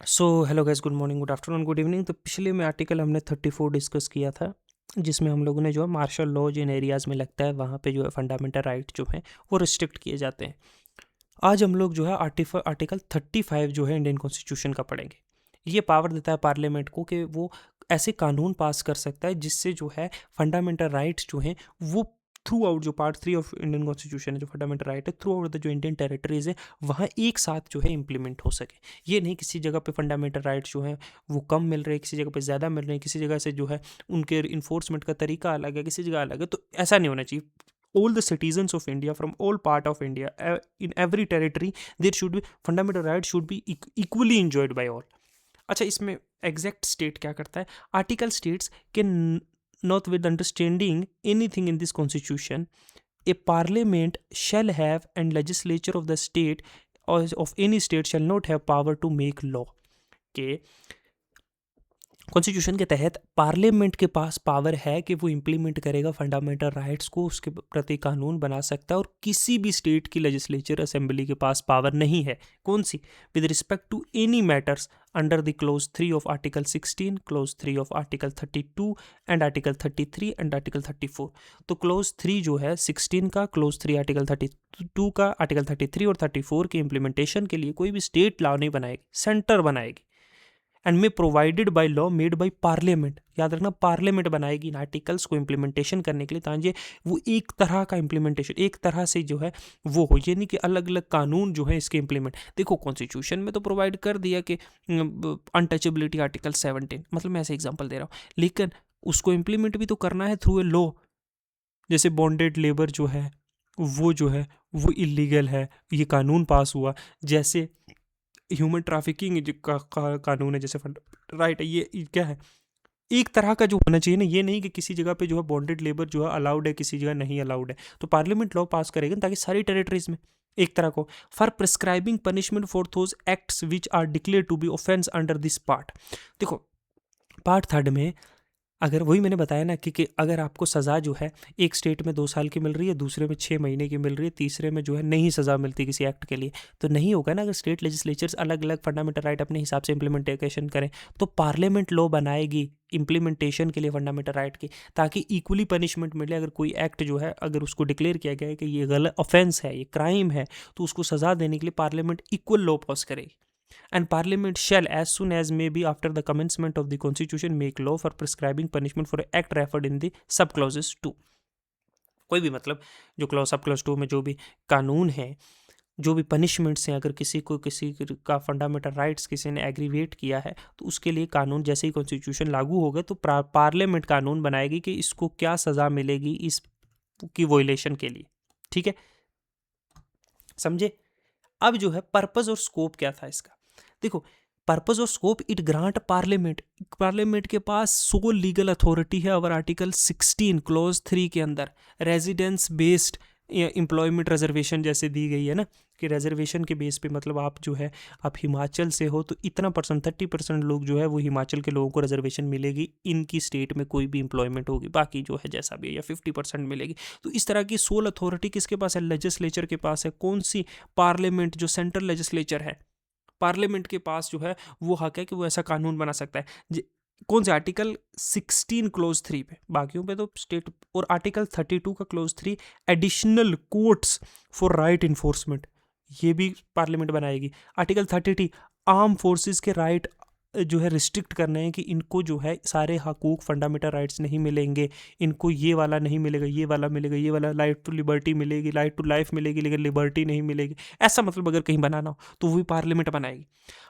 So hello guys, good morning, good afternoon, good evening. तो पिछले में आर्टिकल हमने 34 डिस्कस किया था, जिसमें हम लोगों ने जो है मार्शल लॉ जिन एरियाज़ में लगता है वहाँ पे जो है फंडामेंटल राइट जो हैं वो रिस्ट्रिक्ट किए जाते हैं। आज हम लोग जो है आर्टिकल 35 जो है इंडियन कॉन्स्टिट्यूशन का पढ़ेंगे। ये पावर देता है पार्लियामेंट को कि वो ऐसे कानून पास कर सकता है जिससे जो है फंडामेंटल राइट्स जो हैं वो थ्रू आउट, जो पार्ट 3 ऑफ इंडियन कॉन्स्टिट्यूशन है, जो फंडामेंटल राइट है, थ्रू आउट द जो इंडियन टेरिटरीज है वहाँ एक साथ जो है इम्प्लीमेंट हो सके। ये नहीं किसी जगह पे फंडामेंटल राइट्स जो हैं वो कम मिल रहे हैं, किसी जगह पे ज़्यादा मिल रहे हैं, किसी जगह से जो है उनके इन्फोर्समेंट का तरीका अलग है, किसी जगह अलग है। तो ऐसा नहीं होना चाहिए। all the citizens of India, from all part of India, in every territory, there should be fundamental rights should be equally enjoyed by all. अच्छा, इसमें एग्जैक्ट स्टेट क्या करता है? आर्टिकल स्टेट्स के not with understanding anything in this constitution A parliament shall have and legislature of the state or of any state shall not have power to make law. के constitution के तहत parliament के पास power है कि वो implement करेगा fundamental rights को, उसके प्रति कानून बना सकता है, और किसी भी स्टेट की लेजिस्लेचर असेंबली के पास पावर नहीं है। कौन सी? With respect to any matters under the clause 3 of article 16, clause 3 of article 32 and article 33 and article 34। तो क्लोज 3 जो है 16 का, क्लोज 3 आर्टिकल 32 का, आर्टिकल 33 और 34 के इम्प्लीमेंटेशन के लिए कोई भी स्टेट लॉ नहीं बनाएगी, सेंटर बनाएगी। And may provided by law made by parliament. याद रखना, पार्लियामेंट बनाएगी इन आर्टिकल्स को इम्प्लीमेंटेशन करने के लिए, ताकि वो एक तरह का इम्प्लीमेंटेशन, एक तरह से जो है वो हो। ये नहीं कि अलग अलग कानून जो है इसके इम्प्लीमेंट। देखो, कॉन्स्टिट्यूशन में तो प्रोवाइड कर दिया कि अनटचेबिलिटी आर्टिकल 17, मतलब मैं ऐसे एग्जाम्पल दे रहा हूँ, लेकिन उसको इम्प्लीमेंट भी तो करना है थ्रू ए लॉ। जैसे बॉन्डेड लेबर जो है वो इलीगल है, ये कानून पास हुआ। जैसे ह्यूमन ट्रैफिकिंग का कानून है, जैसे राइट है, ये क्या है? एक तरह का जो होना चाहिए ना, ये नहीं कि किसी जगह पे जो है बॉन्डेड लेबर जो है अलाउड है, किसी जगह नहीं अलाउड है। तो पार्लियामेंट लॉ पास करेगा ताकि सारी टेरिटरीज में एक तरह को। For prescribing punishment for those acts which are declare to be offence under this part. देखो, पार्ट 3 में अगर वही मैंने बताया ना कि अगर आपको सज़ा जो है एक स्टेट में 2 साल की मिल रही है, दूसरे में 6 महीने की मिल रही है, तीसरे में जो है नहीं सज़ा मिलती किसी एक्ट के लिए, तो नहीं होगा ना। अगर स्टेट लेजिस्लेचर्स अलग अलग फंडामेंटल राइट अपने हिसाब से इम्प्लीमेंटेशन करें, तो पार्लियामेंट लॉ बनाएगी इम्प्लीमेंटेशन के लिए फंडामेंटल राइट की, ताकि इक्वली पनिशमेंट मिले। अगर कोई एक्ट जो है, अगर उसको डिक्लेयर किया गया है कि ये गलत ऑफेंस है, ये क्राइम है, तो उसको सज़ा देने के लिए पार्लियामेंट इक्वल लॉ पास करेगी। And Parliament shall, as soon as may be after the commencement of the Constitution, make law for prescribing punishment for act referred in the sub clauses 2. कोई भी, मतलब जो क्लॉज सब क्लॉज 2 में जो भी कानून है, जो भी पनिशमेंट्स हैं, अगर किसी का फंडामेंटल राइट्स किसी ने एग्रीवेट किया है, तो उसके लिए कानून जैसे ही कॉन्स्टिट्यूशन लागू होगा तो पार्लियामेंट कानून बनाएगी कि इसको क्या सज़ा मिलेगी इस की वोलेशन के लिए। ठीक है, समझे? अब जो है पर्पस और स्कोप क्या था इसका, देखो। पर्पस और स्कोप, इट ग्रांट पार्लियामेंट के पास सोल लीगल अथॉरिटी है अवर आर्टिकल 16 क्लोज 3 के अंदर रेजिडेंस बेस्ड एम्प्लॉयमेंट रिजर्वेशन जैसे दी गई है ना, कि रिजर्वेशन के बेस पे, मतलब आप जो है आप हिमाचल से हो तो इतना परसेंट 30% लोग जो है वो हिमाचल के लोगों को रिजर्वेशन मिलेगी, इनकी स्टेट में कोई भी एम्प्लॉयमेंट होगी, बाकी जो है जैसा भी है, या 50% मिलेगी। तो इस तरह की सोल अथॉरिटी किसके पास है? लेजिस्लेचर के पास है। कौन सी? पार्लियामेंट, जो सेंट्रल लेजिस्लेचर है, पार्लियामेंट के पास जो है वो हक है कि वो ऐसा कानून बना सकता है। कौन से? आर्टिकल 16 क्लोज 3 पे, बाकियों पे तो स्टेट। और आर्टिकल 32 का close 3, additional courts for right enforcement, ये भी पार्लियामेंट बनाएगी। आर्टिकल 30 आर्म फोर्सेस के राइट जो है रिस्ट्रिक्ट करने हैं कि इनको जो है सारे हकूक फंडामेंटल राइट्स नहीं मिलेंगे, इनको ये वाला नहीं मिलेगा, ये वाला मिलेगा, ये वाला राइट टू लिबर्टी मिलेगी, राइट टू लाइफ मिलेगी, लेकिन लिबर्टी नहीं मिलेगी। ऐसा मतलब अगर कहीं बनाना हो तो वो भी पार्लियामेंट बनाएगी।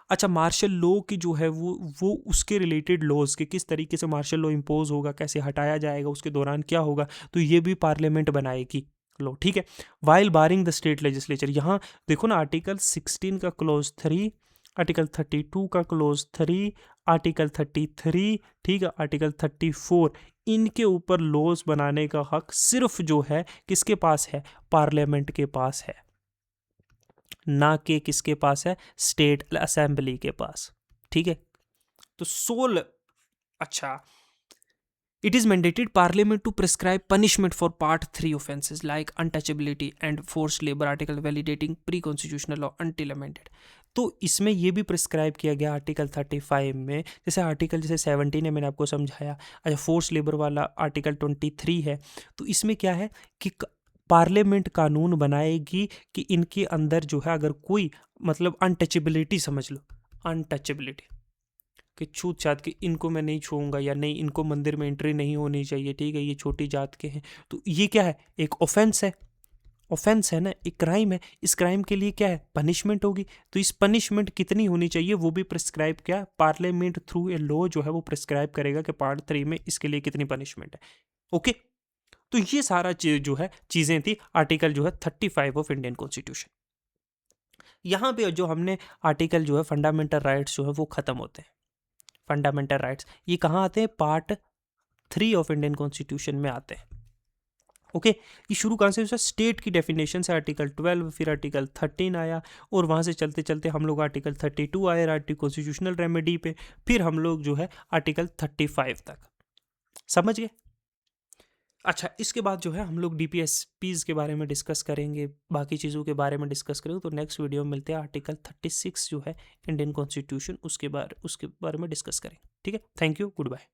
अच्छा, मार्शल लॉ की जो है वो उसके रिलेटेड लॉज के किस तरीके से मार्शल लॉ इम्पोज होगा, कैसे हटाया जाएगा, उसके दौरान क्या होगा, तो ये भी पार्लियामेंट बनाएगी लॉ। ठीक है, while barring the state legislature. यहाँ देखो ना, आर्टिकल 16 का क्लोज 3, आर्टिकल 32 का क्लोज 3, आर्टिकल 33, ठीक है, आर्टिकल 34, इनके ऊपर लॉज बनाने का हक सिर्फ जो है किसके पास है? पार्लियामेंट के पास है, ना कि किसके पास है? स्टेट असेंबली के पास। ठीक है, तो सोल। अच्छा, it is mandated parliament to prescribe punishment for part 3 offenses like untouchability and forced labor, article validating pre-constitutional law until amended. तो इसमें ये भी प्रिस्क्राइब किया गया आर्टिकल 35 में, जैसे आर्टिकल जैसे 17 है मैंने आपको समझाया। अच्छा, फोर्स लेबर वाला आर्टिकल 23 है। तो इसमें क्या है कि पार्लियामेंट कानून बनाएगी कि इनके अंदर जो है अगर कोई मतलब अनटचेबिलिटी, समझ लो अनटचेबिलिटी, कि छूत छात के इनको मैं नहीं छूऊंगा या नहीं, इनको मंदिर में एंट्री नहीं होनी चाहिए, ठीक है, ये छोटी जात के हैं, तो ये क्या है, एक ऑफेंस है, ऑफेंस है ना, एक क्राइम है। इस क्राइम के लिए क्या है, पनिशमेंट होगी। तो इस पनिशमेंट कितनी होनी चाहिए वो भी प्रिस्क्राइब किया पार्लियामेंट थ्रू ए लॉ, जो है वो प्रिस्क्राइब करेगा कि पार्ट 3 में इसके लिए कितनी पनिशमेंट है। ओके, तो ये सारा जो है चीजें थी आर्टिकल जो है 35 ऑफ इंडियन कॉन्स्टिट्यूशन। यहाँ पे जो हमने आर्टिकल जो है फंडामेंटल राइट्स जो है वो खत्म होते हैं। फंडामेंटल राइट्स ये कहाँ आते हैं, पार्ट 3 ऑफ इंडियन कॉन्स्टिट्यूशन में आते हैं। ओके, ये शुरू कहाँ से, स्टेट की डेफिनेशन से आर्टिकल 12, फिर आर्टिकल 13 आया, और वहाँ से चलते चलते हम लोग आर्टिकल 32 आए आर्टिकल कॉन्स्टिट्यूशनल रेमेडी पे, फिर हम लोग जो है आर्टिकल 35 तक, समझ गए। अच्छा, इसके बाद जो है हम लोग डीपीएसपीज के बारे में डिस्कस करेंगे, बाकी चीज़ों के बारे में डिस्कस करेंगे। तो नेक्स्ट वीडियो में मिलते हैं, आर्टिकल 36 जो है इंडियन कॉन्स्टिट्यूशन, उसके बारे में डिस्कस करेंगे। ठीक है, थैंक यू, गुड बाय।